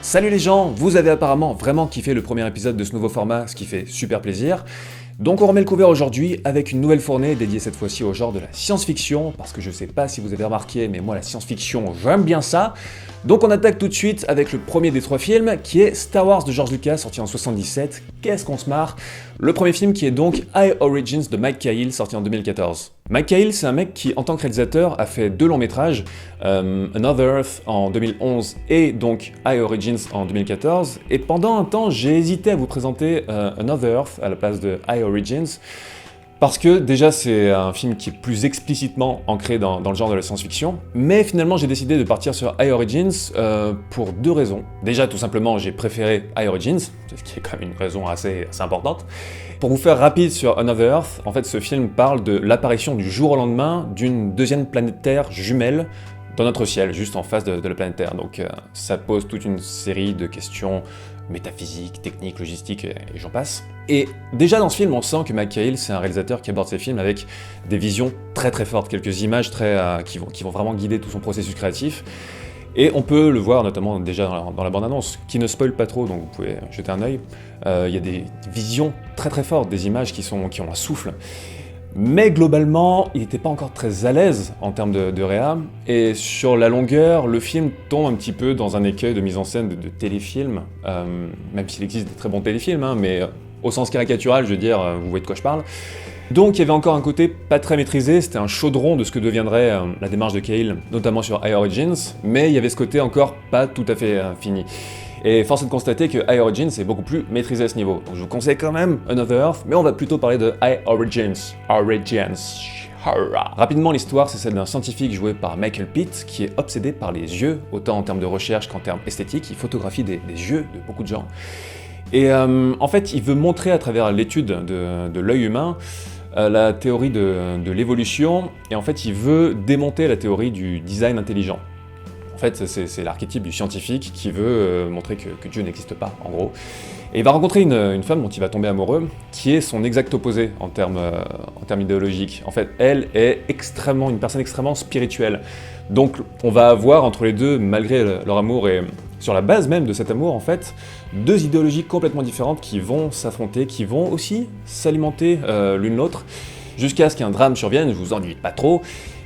Salut les gens, vous avez apparemment vraiment kiffé le premier épisode de ce nouveau format, ce qui fait super plaisir. Donc on remet le couvert aujourd'hui avec une nouvelle fournée dédiée cette fois-ci au genre de la science-fiction, parce que je sais pas si vous avez remarqué, mais moi la science-fiction, j'aime bien ça. Donc on attaque tout de suite avec le premier des trois films, qui est Star Wars de George Lucas, sorti en 77. Qu'est-ce qu'on se marre. Le premier film qui est donc High Origins de Mike Cahill, sorti en 2014. Mike Cahill, c'est un mec qui, en tant que réalisateur, a fait deux longs métrages, Another Earth en 2011 et donc High Origins en 2014. Et pendant un temps, j'ai hésité à vous présenter Another Earth à la place de High Origins, parce que déjà c'est un film qui est plus explicitement ancré dans le genre de la science-fiction, mais finalement j'ai décidé de partir sur High Origins pour deux raisons. Déjà tout simplement j'ai préféré High Origins, ce qui est quand même une raison assez importante. Pour vous faire rapide sur Another Earth, en fait ce film parle de l'apparition du jour au lendemain d'une deuxième planète Terre jumelle dans notre ciel, juste en face de la planète Terre. Donc ça pose toute une série de questions métaphysiques, techniques, logistiques et j'en passe. Et déjà dans ce film, on sent que Mike Cahill, c'est un réalisateur qui aborde ses films avec des visions très fortes, quelques images qui vont vraiment guider tout son processus créatif. Et on peut le voir notamment déjà dans la bande-annonce, qui ne spoil pas trop, donc vous pouvez jeter un œil. Il y a des visions très fortes, des images qui ont un souffle. Mais globalement, il n'était pas encore très à l'aise en termes de réa, et sur la longueur, le film tombe un petit peu dans un écueil de mise en scène de téléfilm, même s'il existe des très bons téléfilms, hein, mais au sens caricatural, je veux dire, vous voyez de quoi je parle. Donc il y avait encore un côté pas très maîtrisé, c'était un chaudron de ce que deviendrait la démarche de Cahill, notamment sur High Origins, mais il y avait ce côté encore pas tout à fait fini. Et force est de constater que High Origins est beaucoup plus maîtrisé à ce niveau. Donc je vous conseille quand même Another Earth, mais on va plutôt parler de High Origins. Rapidement, l'histoire, c'est celle d'un scientifique joué par Michael Pitt, qui est obsédé par les yeux, autant en termes de recherche qu'en termes esthétiques. Il photographie des yeux de beaucoup de gens. Et en fait, il veut montrer à travers l'étude de l'œil humain la théorie de l'évolution, et en fait, il veut démonter la théorie du design intelligent. En fait, c'est l'archétype du scientifique qui veut montrer que Dieu n'existe pas, en gros. Et il va rencontrer une femme dont il va tomber amoureux, qui est son exact opposé en termes idéologiques. En fait, elle est une personne extrêmement spirituelle. Donc, on va avoir entre les deux, malgré leur amour et sur la base même de cet amour, en fait, deux idéologies complètement différentes qui vont s'affronter, qui vont aussi s'alimenter l'une l'autre, jusqu'à ce qu'un drame survienne, je vous en dis pas trop,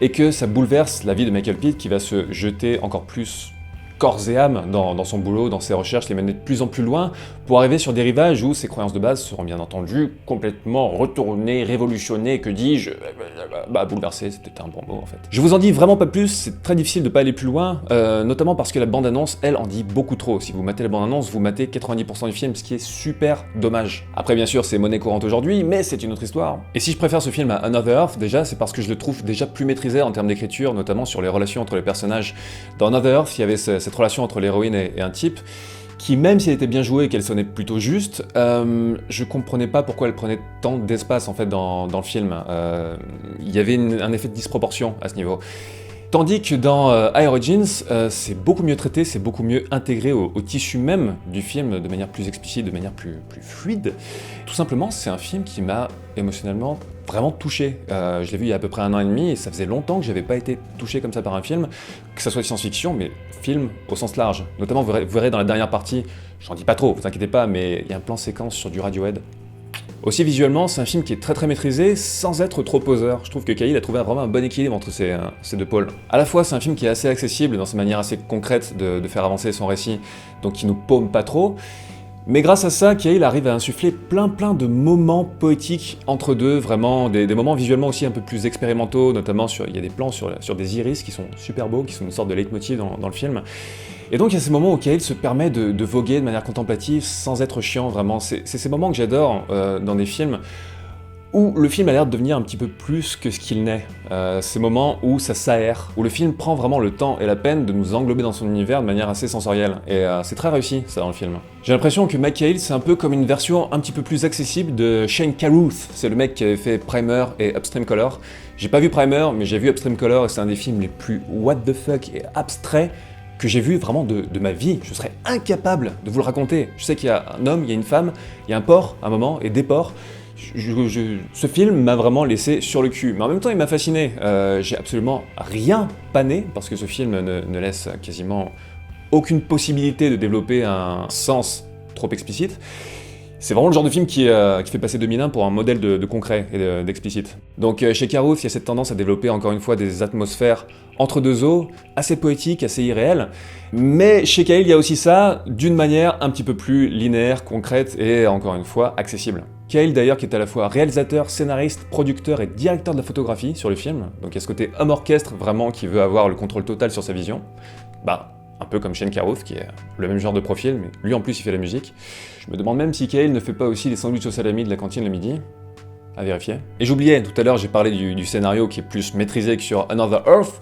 et que ça bouleverse la vie de Michael Pitt, qui va se jeter encore plus corps et âme dans son boulot, dans ses recherches, les mener de plus en plus loin, pour arriver sur des rivages où ses croyances de base seront bien entendu complètement retournées, révolutionnées, que dis-je, bouleversées, c'était un bon mot en fait. Je vous en dis vraiment pas plus, c'est très difficile de pas aller plus loin, notamment parce que la bande-annonce, elle, en dit beaucoup trop. Si vous matez la bande-annonce, vous matez 90% du film, ce qui est super dommage. Après bien sûr, c'est monnaie courante aujourd'hui, mais c'est une autre histoire. Et si je préfère ce film à Another Earth, déjà, c'est parce que je le trouve déjà plus maîtrisé en termes d'écriture, notamment sur les relations entre les personnages. Dans Another Earth, il y avait cette relation entre l'héroïne et un type, qui même si elle était bien jouée et qu'elle sonnait plutôt juste, je comprenais pas pourquoi elle prenait tant d'espace en fait dans le film. Il y avait un effet de disproportion à ce niveau. Tandis que dans High Origins, c'est beaucoup mieux traité, c'est beaucoup mieux intégré au tissu même du film, de manière plus explicite, de manière plus fluide. Tout simplement, c'est un film qui m'a émotionnellement vraiment touché. Je l'ai vu il y a à peu près 1 an et demi, et ça faisait longtemps que j'avais pas été touché comme ça par un film, que ça soit science-fiction, mais film au sens large. Notamment, vous verrez dans la dernière partie, j'en dis pas trop, vous inquiétez pas, mais il y a un plan séquence sur du Radiohead. Aussi visuellement, c'est un film qui est très maîtrisé, sans être trop poseur. Je trouve que Cahill a trouvé vraiment un bon équilibre entre ces deux pôles. À la fois, c'est un film qui est assez accessible dans sa manière assez concrète de faire avancer son récit, donc qui nous paume pas trop. Mais grâce à ça, Cahill arrive à insuffler plein de moments poétiques entre deux, vraiment des moments visuellement aussi un peu plus expérimentaux, notamment il y a des plans sur des iris qui sont super beaux, qui sont une sorte de leitmotiv dans le film. Et donc il y a ces moments où Cahill se permet de voguer de manière contemplative sans être chiant, vraiment. C'est ces moments que j'adore dans des films où le film a l'air de devenir un petit peu plus que ce qu'il n'est. Ces moments où ça s'aère, où le film prend vraiment le temps et la peine de nous englober dans son univers de manière assez sensorielle. Et c'est très réussi, ça, dans le film. J'ai l'impression que Mike Cahill, c'est un peu comme une version un petit peu plus accessible de Shane Carruth. C'est le mec qui avait fait Primer et Upstream Color. J'ai pas vu Primer, mais j'ai vu Upstream Color, et c'est un des films les plus what the fuck et abstraits que j'ai vu vraiment de ma vie. Je serais incapable de vous le raconter. Je sais qu'il y a un homme, il y a une femme, il y a un porc à un moment, et des porcs. Ce film m'a vraiment laissé sur le cul, mais en même temps il m'a fasciné. J'ai absolument rien pané, parce que ce film ne laisse quasiment aucune possibilité de développer un sens trop explicite. C'est vraiment le genre de film qui fait passer 2001 pour un modèle de concret et d'explicite. Donc chez Carruth, il y a cette tendance à développer encore une fois des atmosphères entre deux eaux, assez poétiques, assez irréelles. Mais chez Kyle, il y a aussi ça d'une manière un petit peu plus linéaire, concrète et encore une fois accessible. Kyle d'ailleurs qui est à la fois réalisateur, scénariste, producteur et directeur de la photographie sur le film. Donc il y a ce côté homme orchestre vraiment qui veut avoir le contrôle total sur sa vision. Un peu comme Shane Carruth, qui est le même genre de profil, mais lui en plus il fait la musique. Je me demande même si Kyle ne fait pas aussi les sandwichs au salami de la cantine le midi. À vérifier. Et j'oubliais, tout à l'heure j'ai parlé du scénario qui est plus maîtrisé que sur Another Earth,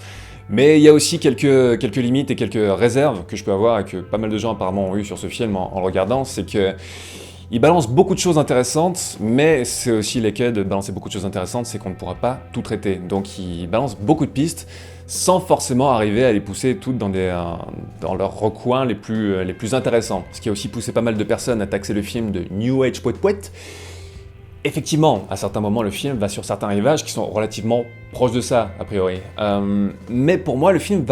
mais il y a aussi quelques limites et quelques réserves que je peux avoir et que pas mal de gens apparemment ont eu sur ce film en le regardant, c'est que il balance beaucoup de choses intéressantes, mais c'est aussi les quais de balancer beaucoup de choses intéressantes, c'est qu'on ne pourra pas tout traiter. Donc il balance beaucoup de pistes, sans forcément arriver à les pousser toutes dans leurs recoins les plus intéressants. Ce qui a aussi poussé pas mal de personnes à taxer le film de New Age poète-poète. Effectivement, à certains moments, le film va sur certains rivages qui sont relativement proches de ça, a priori. Mais pour moi, le film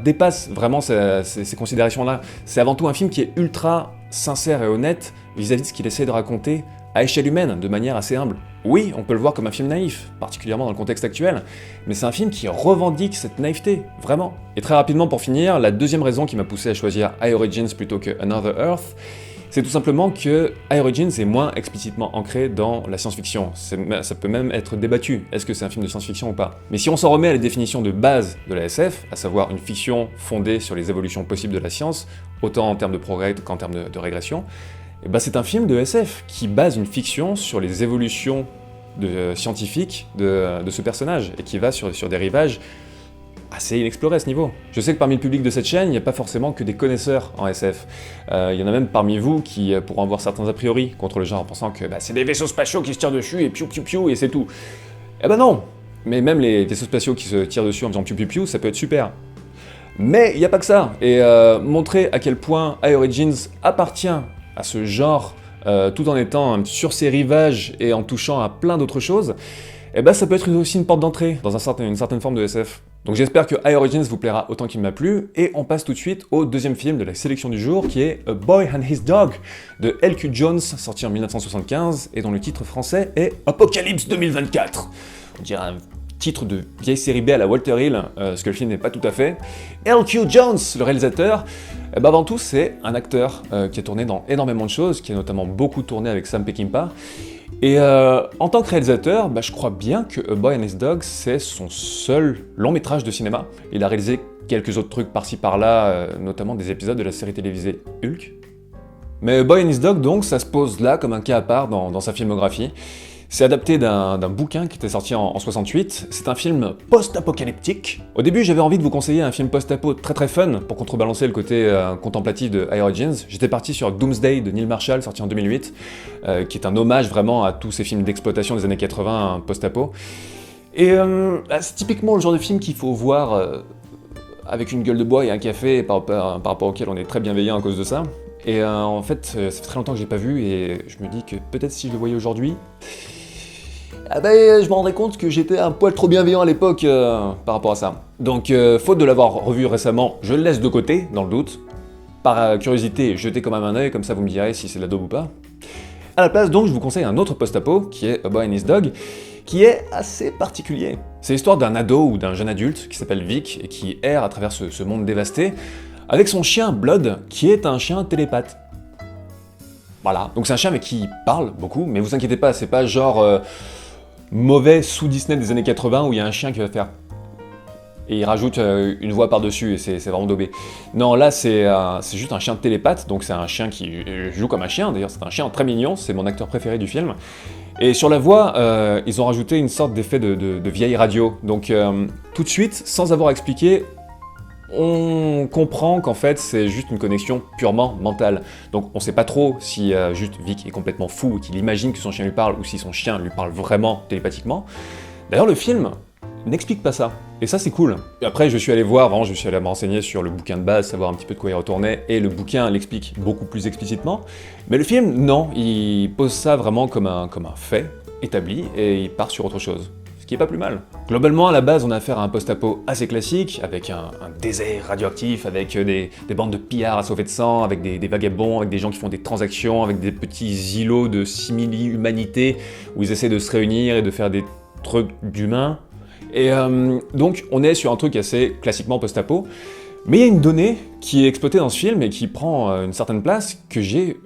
dépasse vraiment ces considérations-là. C'est avant tout un film qui est ultra sincère et honnête vis-à-vis de ce qu'il essaie de raconter à échelle humaine, de manière assez humble. Oui, on peut le voir comme un film naïf, particulièrement dans le contexte actuel, mais c'est un film qui revendique cette naïveté, vraiment. Et très rapidement pour finir, la deuxième raison qui m'a poussé à choisir I Origins plutôt que Another Earth, c'est tout simplement que I Origins est moins explicitement ancré dans la science-fiction. Ça peut même être débattu, est-ce que c'est un film de science-fiction ou pas. Mais si on s'en remet à la définition de base de la SF, à savoir une fiction fondée sur les évolutions possibles de la science, autant en termes de progrès qu'en termes de régression, c'est un film de SF qui base une fiction sur les évolutions scientifiques de ce personnage, et qui va sur des rivages assez inexploré à ce niveau. Je sais que parmi le public de cette chaîne, il n'y a pas forcément que des connaisseurs en SF. Il y en a même parmi vous qui pourront avoir certains a priori contre le genre en pensant que c'est des vaisseaux spatiaux qui se tirent dessus et piou piou piou et c'est tout. Non. Mais même les vaisseaux spatiaux qui se tirent dessus en faisant piou piou piou, ça peut être super. Mais il n'y a pas que ça. Et montrer à quel point I Origins appartient à ce genre tout en étant sur ses rivages et en touchant à plein d'autres choses, ça peut être aussi une porte d'entrée dans une certaine forme de SF. Donc j'espère que I Origins vous plaira autant qu'il m'a plu, et on passe tout de suite au deuxième film de la sélection du jour, qui est A Boy and His Dog, de L.Q. Jones, sorti en 1975, et dont le titre français est Apocalypse 2024. On dirait un titre de vieille série B à la Walter Hill, ce que le film n'est pas tout à fait. L.Q. Jones, le réalisateur, avant tout c'est un acteur qui a tourné dans énormément de choses, qui a notamment beaucoup tourné avec Sam Peckinpah. Et en tant que réalisateur, je crois bien que A Boy and His Dog, c'est son seul long métrage de cinéma. Il a réalisé quelques autres trucs par-ci par-là, notamment des épisodes de la série télévisée Hulk. Mais A Boy and His Dog, donc, ça se pose là comme un cas à part dans sa filmographie. C'est adapté d'un bouquin qui était sorti en 68, c'est un film post-apocalyptique. Au début, j'avais envie de vous conseiller un film post-apo très très fun pour contrebalancer le côté contemplatif de I Origins. J'étais parti sur Doomsday de Neil Marshall, sorti en 2008, qui est un hommage vraiment à tous ces films d'exploitation des années 80 post-apo. Et c'est typiquement le genre de film qu'il faut voir avec une gueule de bois et un café par rapport auquel on est très bienveillant à cause de ça. Et en fait, ça fait très longtemps que je l'ai pas vu et je me dis que peut-être si je le voyais aujourd'hui, je me rendrais compte que j'étais un poil trop bienveillant à l'époque par rapport à ça. Donc, faute de l'avoir revu récemment, je le laisse de côté, dans le doute. Par curiosité, jetez quand même un œil, comme ça vous me direz si c'est de la daube ou pas. À la place, donc, je vous conseille un autre post-apo, qui est A Boy and His Dog, qui est assez particulier. C'est l'histoire d'un ado ou d'un jeune adulte qui s'appelle Vic et qui erre à travers ce monde dévasté, avec son chien Blood, qui est un chien télépathe. Voilà, donc c'est un chien mais qui parle beaucoup, mais vous inquiétez pas, c'est pas genre mauvais sous Disney des années 80 où il y a un chien qui va faire... Et il rajoute une voix par-dessus et c'est vraiment daubé. Non, là c'est juste un chien télépathe, donc c'est un chien qui joue comme un chien, d'ailleurs c'est un chien très mignon, c'est mon acteur préféré du film. Et sur la voix, ils ont rajouté une sorte d'effet de vieille radio, donc tout de suite, sans avoir expliqué, on comprend qu'en fait c'est juste une connexion purement mentale. Donc on sait pas trop si juste Vic est complètement fou et qu'il imagine que son chien lui parle ou si son chien lui parle vraiment télépathiquement. D'ailleurs le film n'explique pas ça. Et ça c'est cool. Et après je suis allé me renseigner sur le bouquin de base, savoir un petit peu de quoi il retournait, et le bouquin l'explique beaucoup plus explicitement. Mais le film, non, il pose ça vraiment comme un fait établi et il part sur autre chose. Ce qui est pas plus mal. Globalement, à la base, on a affaire à un post-apo assez classique, avec un désert radioactif, avec des bandes de pillards assoiffés de sang, avec des vagabonds, avec des gens qui font des transactions, avec des petits îlots de simili-humanité, où ils essaient de se réunir et de faire des trucs d'humains. Et donc, on est sur un truc assez classiquement post-apo, mais il y a une donnée qui est exploitée dans ce film et qui prend une certaine place que j'ai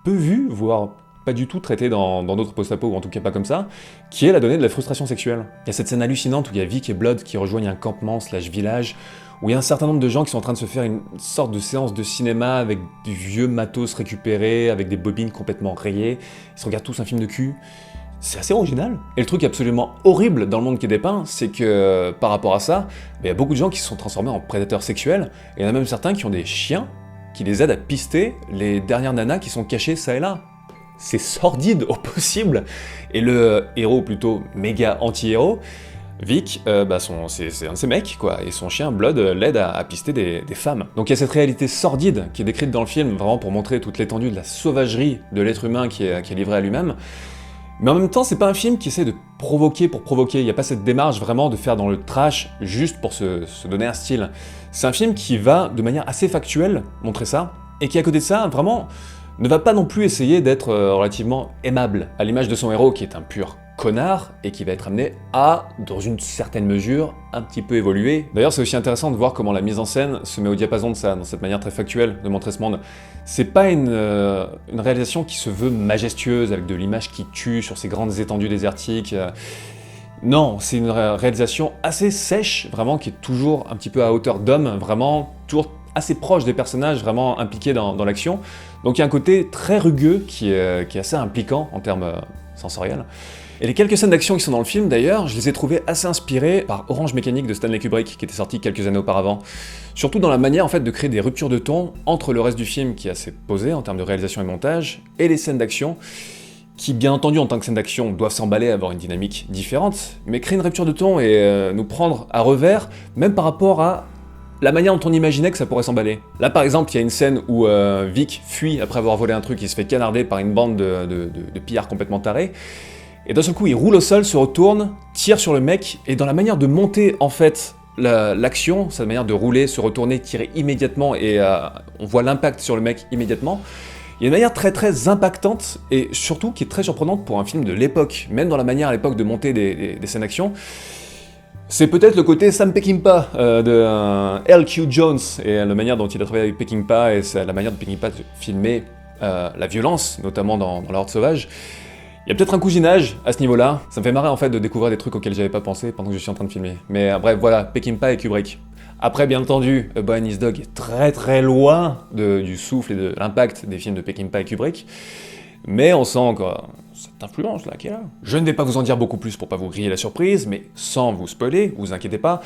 peu vue, voire pas du tout traitée dans d'autres post-apo, ou en tout cas pas comme ça, qui est la donnée de la frustration sexuelle. Il y a cette scène hallucinante où il y a Vic et Blood qui rejoignent un campement / village, où il y a un certain nombre de gens qui sont en train de se faire une sorte de séance de cinéma avec du vieux matos récupérés, avec des bobines complètement rayées, ils se regardent tous un film de cul. C'est assez original. Et le truc absolument horrible dans le monde qui est dépeint, c'est que par rapport à ça, il y a beaucoup de gens qui se sont transformés en prédateurs sexuels, et il y en a même certains qui ont des chiens qui les aident à pister les dernières nanas qui sont cachées ça et là. C'est sordide au possible. Et le héros, plutôt méga anti-héros, Vic, c'est un de ces mecs, quoi, et son chien Blood l'aide à pister des femmes. Donc il y a cette réalité sordide qui est décrite dans le film, vraiment pour montrer toute l'étendue de la sauvagerie de l'être humain qui est livré à lui-même. Mais en même temps, c'est pas un film qui essaie de provoquer pour provoquer, il n'y a pas cette démarche vraiment de faire dans le trash juste pour se donner un style. C'est un film qui va, de manière assez factuelle, montrer ça, et qui à côté de ça, vraiment, ne va pas non plus essayer d'être relativement aimable, à l'image de son héros qui est un pur connard, et qui va être amené à, dans une certaine mesure, un petit peu évoluer. D'ailleurs, c'est aussi intéressant de voir comment la mise en scène se met au diapason de ça, dans cette manière très factuelle de montrer ce monde. C'est pas une réalisation qui se veut majestueuse, avec de l'image qui tue sur ces grandes étendues désertiques. Non, c'est une réalisation assez sèche, vraiment, qui est toujours un petit peu à hauteur d'homme, vraiment, toujours assez proche des personnages, vraiment impliqués dans l'action. Donc il y a un côté très rugueux qui est assez impliquant en termes sensoriels. Et les quelques scènes d'action qui sont dans le film, d'ailleurs, je les ai trouvées assez inspirées par Orange Mécanique de Stanley Kubrick, qui était sorti quelques années auparavant. Surtout dans la manière, en fait, de créer des ruptures de ton entre le reste du film, qui est assez posé en termes de réalisation et montage, et les scènes d'action, qui, bien entendu, en tant que scène d'action, doivent s'emballer, avoir une dynamique différente, mais créer une rupture de ton et nous prendre à revers, même par rapport à la manière dont on imaginait que ça pourrait s'emballer. Là, par exemple, il y a une scène où Vic fuit après avoir volé un truc, il se fait canarder par une bande de pillards complètement tarés, et d'un seul coup, il roule au sol, se retourne, tire sur le mec, et dans la manière de monter, en fait, l'action, sa manière de rouler, se retourner, tirer immédiatement, et on voit l'impact sur le mec immédiatement, il y a une manière très très impactante, et surtout qui est très surprenante pour un film de l'époque, même dans la manière à l'époque de monter des scènes d'action. C'est peut-être le côté Sam Peckinpah de L.Q. Jones, et la manière dont il a travaillé avec Peckinpah, et la manière de Peckinpah de filmer la violence, notamment dans La Horde Sauvage. Il y a peut-être un cousinage à ce niveau-là, ça me fait marrer en fait de découvrir des trucs auxquels j'avais pas pensé pendant que je suis en train de filmer. Mais bref, voilà, Peckinpah et Kubrick. Après, bien entendu, A Boy and His Dog est très très loin du souffle et de l'impact des films de Peckinpah et Kubrick, mais on sent encore cette influence là qui est là. Je ne vais pas vous en dire beaucoup plus pour pas vous griller la surprise, mais sans vous spoiler, vous inquiétez pas,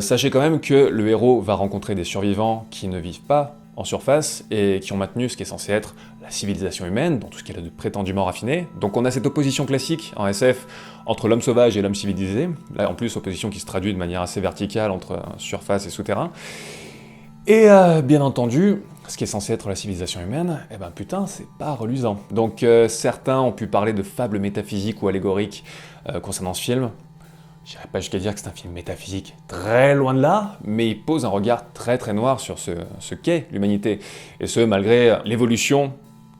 sachez quand même que le héros va rencontrer des survivants qui ne vivent pas en surface et qui ont maintenu ce qui est censé être la civilisation humaine, dans tout ce qu'elle a de prétendument raffiné. Donc on a cette opposition classique en SF entre l'homme sauvage et l'homme civilisé, là en plus opposition qui se traduit de manière assez verticale entre surface et souterrain. Et bien entendu, ce qui est censé être la civilisation humaine, eh ben putain, c'est pas reluisant. Donc certains ont pu parler de fables métaphysiques ou allégoriques concernant ce film. J'irais pas jusqu'à dire que c'est un film métaphysique, très loin de là, mais il pose un regard très très noir sur ce qu'est l'humanité, et ce malgré l'évolution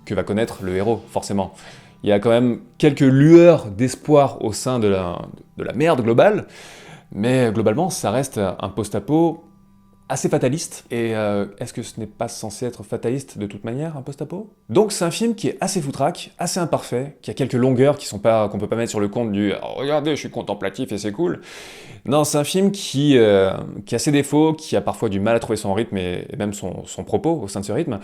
que va connaître le héros, forcément. Il y a quand même quelques lueurs d'espoir au sein de la merde globale, mais globalement ça reste un post-apo assez fataliste, et est-ce que ce n'est pas censé être fataliste de toute manière, un post-apo? Donc c'est un film qui est assez foutraque, assez imparfait, qui a quelques longueurs qu'on peut pas mettre sur le compte du « oh, regardez, je suis contemplatif et c'est cool ». Non, c'est un film qui a ses défauts, qui a parfois du mal à trouver son rythme et même son propos au sein de ce rythme,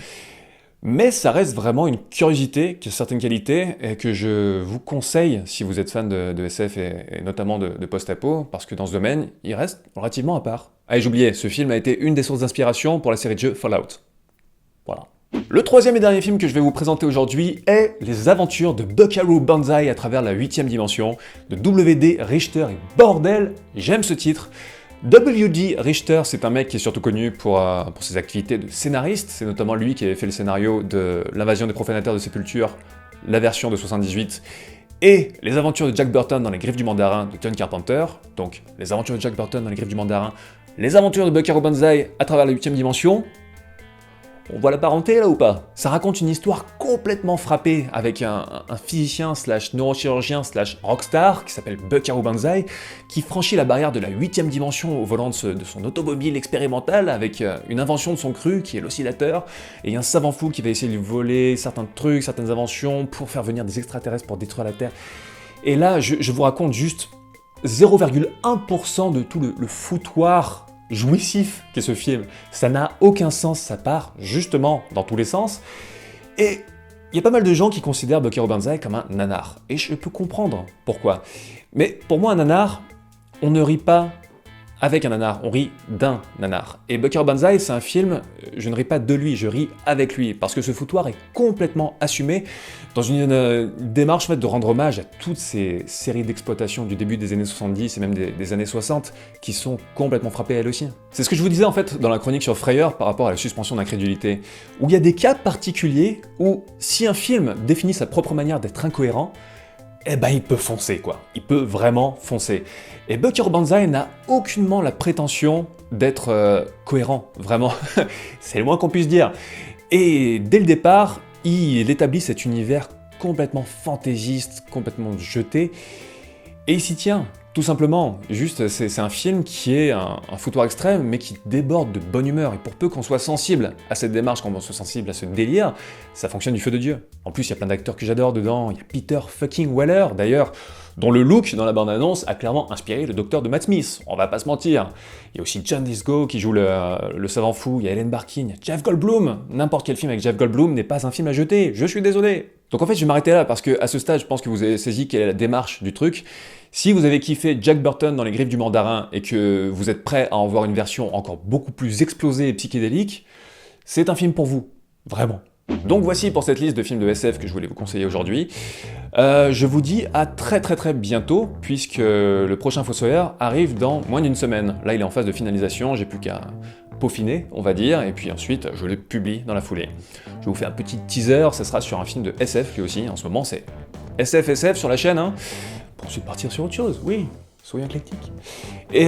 mais ça reste vraiment une curiosité qui a certaines qualités et que je vous conseille si vous êtes fan de SF et notamment de post-apo, parce que dans ce domaine, il reste relativement à part. Ah, et j'oubliais, ce film a été une des sources d'inspiration pour la série de jeux Fallout. Voilà. Le troisième et dernier film que je vais vous présenter aujourd'hui est Les aventures de Buckaroo Banzai à travers la 8ème dimension de W.D. Richter, et bordel, j'aime ce titre. W.D. Richter, c'est un mec qui est surtout connu pour ses activités de scénariste, c'est notamment lui qui avait fait le scénario de L'Invasion des profanateurs de Sépulture, la version de 78, et Les aventures de Jack Burton dans les griffes du mandarin de John Carpenter, donc Les aventures de Jack Burton dans les griffes du mandarin, Les aventures de Buckaroo Banzai à travers la 8ème dimension, on voit la parenté là ou pas? Ça raconte une histoire complètement frappée avec un physicien slash neurochirurgien slash rockstar qui s'appelle Buckaroo Banzai, qui franchit la barrière de la 8ème dimension au volant de son automobile expérimentale avec une invention de son cru qui est l'oscillateur, et un savant fou qui va essayer de lui voler certains trucs, certaines inventions pour faire venir des extraterrestres pour détruire la Terre. Et là, je vous raconte juste 0,1% de tout le foutoir jouissif qu'est ce film. Ça n'a aucun sens, ça part justement dans tous les sens. Et il y a pas mal de gens qui considèrent Buckaroo Banzai comme un nanar. Et je peux comprendre pourquoi. Mais pour moi, un nanar, on ne rit pas avec un nanar, on rit d'un nanar. Et Buckaroo Banzai, c'est un film, je ne ris pas de lui, je ris avec lui, parce que ce foutoir est complètement assumé dans une démarche en fait, de rendre hommage à toutes ces séries d'exploitation du début des années 70 et même des années 60 qui sont complètement frappées elles aussi. C'est ce que je vous disais en fait dans la chronique sur Frayeur par rapport à la suspension d'incrédulité, où il y a des cas particuliers où si un film définit sa propre manière d'être incohérent, eh ben il peut foncer quoi, il peut vraiment foncer. Et Buckaroo Banzai n'a aucunement la prétention d'être cohérent, vraiment, c'est le moins qu'on puisse dire. Et dès le départ, il établit cet univers complètement fantaisiste, complètement jeté, et il s'y tient, tout simplement. Juste, c'est un film qui est un foutoir extrême, mais qui déborde de bonne humeur, et pour peu qu'on soit sensible à cette démarche, qu'on soit sensible à ce délire, ça fonctionne du feu de Dieu. En plus, il y a plein d'acteurs que j'adore dedans, il y a Peter fucking Weller, d'ailleurs, dont le look dans la bande-annonce a clairement inspiré le docteur de Matt Smith, on va pas se mentir. Il y a aussi John Lithgow qui joue le savant fou, il y a Ellen Barkin, il y a Jeff Goldblum. N'importe quel film avec Jeff Goldblum n'est pas un film à jeter, je suis désolé. Donc en fait, je vais m'arrêter là parce que à ce stade, je pense que vous avez saisi quelle est la démarche du truc. Si vous avez kiffé Jack Burton dans les griffes du mandarin et que vous êtes prêt à en voir une version encore beaucoup plus explosée et psychédélique, c'est un film pour vous, vraiment. Donc voici pour cette liste de films de SF que je voulais vous conseiller aujourd'hui. Je vous dis à très bientôt, puisque le prochain Fossoyeur arrive dans moins d'une semaine. Là, il est en phase de finalisation, j'ai plus qu'à peaufiner, on va dire, et puis ensuite, je le publie dans la foulée. Je vais vous faire un petit teaser, ça sera sur un film de SF lui aussi, en ce moment c'est SF sur la chaîne, hein, pour ensuite partir sur autre chose, oui, soyons éclectiques. Et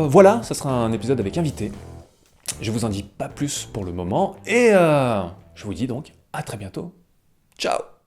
voilà, ça sera un épisode avec invité. Je vous en dis pas plus pour le moment, et je vous dis donc à très bientôt. Ciao!